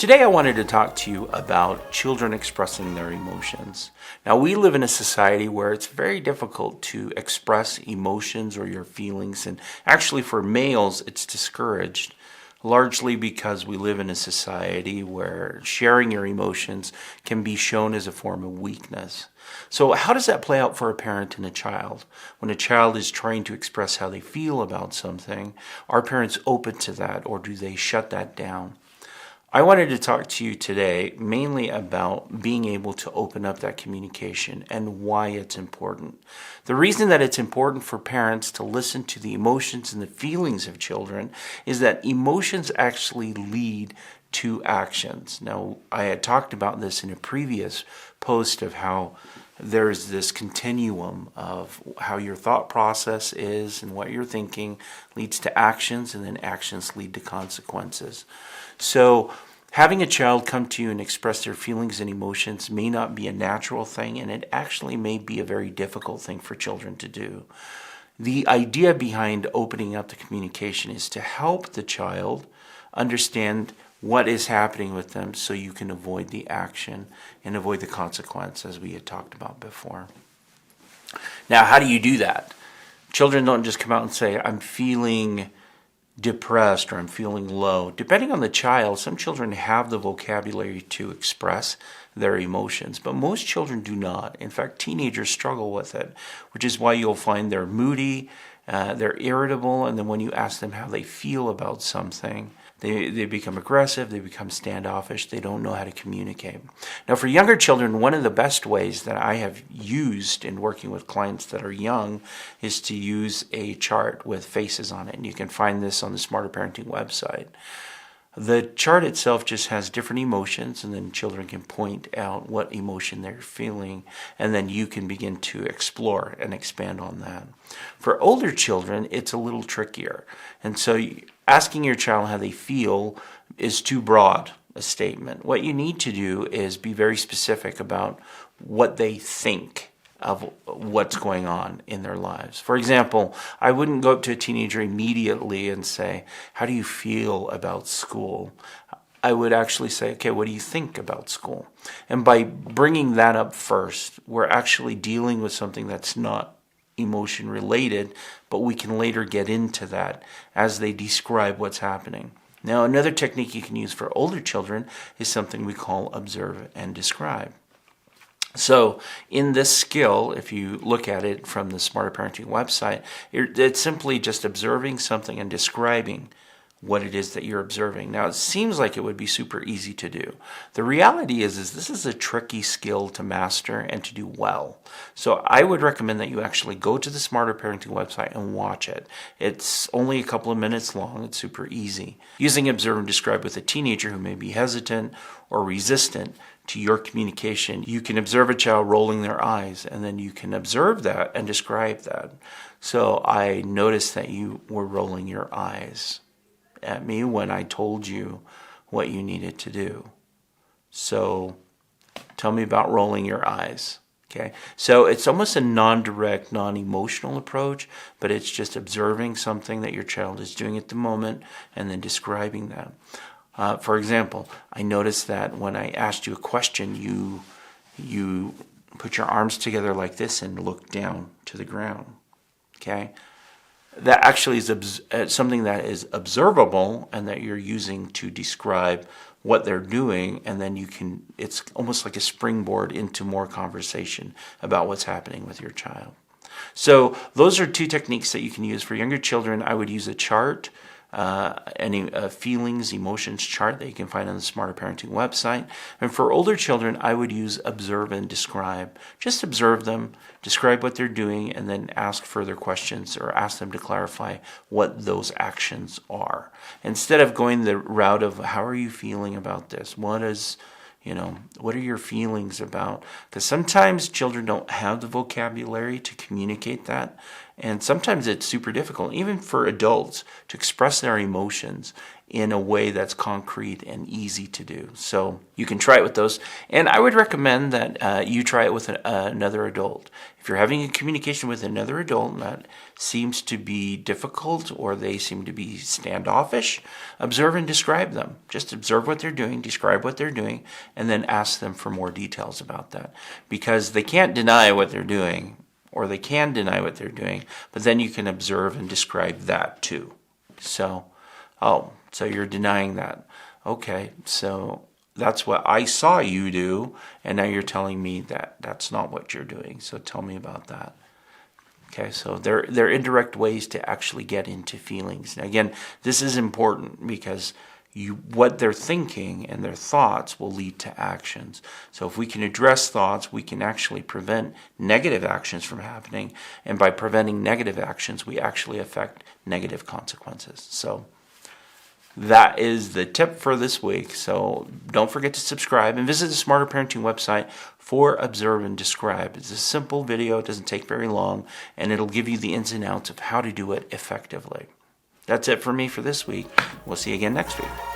Today I wanted to talk to you about children expressing their emotions. Now, we live in a society where it's very difficult to express emotions or your feelings, and actually for males it's discouraged, largely because we live in a society where sharing your emotions can be shown as a form of weakness. So how does that play out for a parent and a child? When a child is trying to express how they feel about something, are parents open to that, or do they shut that down? I wanted to talk to you today mainly about being able to open up that communication and why it's important. The reason that it's important for parents to listen to the emotions and the feelings of children is that emotions actually lead to actions. Now, I had talked about this in a previous post of how there's this continuum of how your thought process is and what you're thinking leads to actions, and then actions lead to consequences. So having a child come to you and express their feelings and emotions may not be a natural thing, and it actually may be a very difficult thing for children to do. The idea behind opening up the communication is to help the child understand what is happening with them so you can avoid the action and avoid the consequence, as we had talked about before. Now, how do you do that? Children don't just come out and say, I'm feeling depressed or I'm feeling low. Depending on the child, some children have the vocabulary to express their emotions, but most children do not. In fact, teenagers struggle with it, which is why you'll find they're moody, they're irritable, and then when you ask them how they feel about something, they become aggressive, they become standoffish, they don't know how to communicate. Now, for younger children, one of the best ways that I have used in working with clients that are young is to use a chart with faces on it. And you can find this on the Smarter Parenting website. The chart itself just has different emotions, and then children can point out what emotion they're feeling, and then you can begin to explore and expand on that. For older children, it's a little trickier. And so asking your child how they feel is too broad a statement. What you need to do is be very specific about what they think of what's going on in their lives. For example, I wouldn't go up to a teenager immediately and say, how do you feel about school? I would actually say, okay, what do you think about school? And by bringing that up first, we're actually dealing with something that's not emotion related, but we can later get into that as they describe what's happening. Now, another technique you can use for older children is something we call observe and describe. So in this skill, if you look at it from the Smarter Parenting website, it's simply just observing something and describing what it is that you're observing. Now, it seems like it would be super easy to do. The reality is this is a tricky skill to master and to do well. So I would recommend that you actually go to the Smarter Parenting website and watch it. It's only a couple of minutes long. It's super easy. Using observe and describe with a teenager who may be hesitant or resistant to your communication, you can observe a child rolling their eyes, and then you can observe that and describe that. So I noticed that you were rolling your eyes at me when I told you what you needed to do. So tell me about rolling your eyes. Okay, so it's almost a non-direct, non-emotional approach, but it's just observing something that your child is doing at the moment and then describing that. For example, I noticed that when I asked you a question, you put your arms together like this and looked down to the ground. Okay, that actually is something that is observable and that you're using to describe what they're doing, and then it's almost like a springboard into more conversation about what's happening with your child. So those are two techniques that you can use. For younger children, I would use a chart, any feelings, emotions chart that you can find on the Smarter Parenting website. And for older children, I would use observe and describe. Just observe them, describe what they're doing, and then ask further questions or ask them to clarify what those actions are. Instead of going the route of, how are you feeling about this? What are your feelings about? Because sometimes children don't have the vocabulary to communicate that. And sometimes it's super difficult, even for adults, to express their emotions in a way that's concrete and easy to do. So you can try it with those. And I would recommend that you try it with another adult. If you're having a communication with another adult that seems to be difficult or they seem to be standoffish, observe and describe them. Just observe what they're doing, describe what they're doing, and then ask them for more details about that. Because they can't deny what they're doing, or they can deny what they're doing, but then you can observe and describe that too. So, so you're denying that. Okay, so that's what I saw you do, and now you're telling me that that's not what you're doing. So tell me about that. Okay, so they're indirect ways to actually get into feelings. Now again, this is important because what they're thinking and their thoughts will lead to actions. So if we can address thoughts, we can actually prevent negative actions from happening. And by preventing negative actions, we actually affect negative consequences. So that is the tip for this week. So don't forget to subscribe and visit the Smarter Parenting website for Observe and Describe. It's a simple video. It doesn't take very long, and it'll give you the ins and outs of how to do it effectively. That's it for me for this week. We'll see you again next week.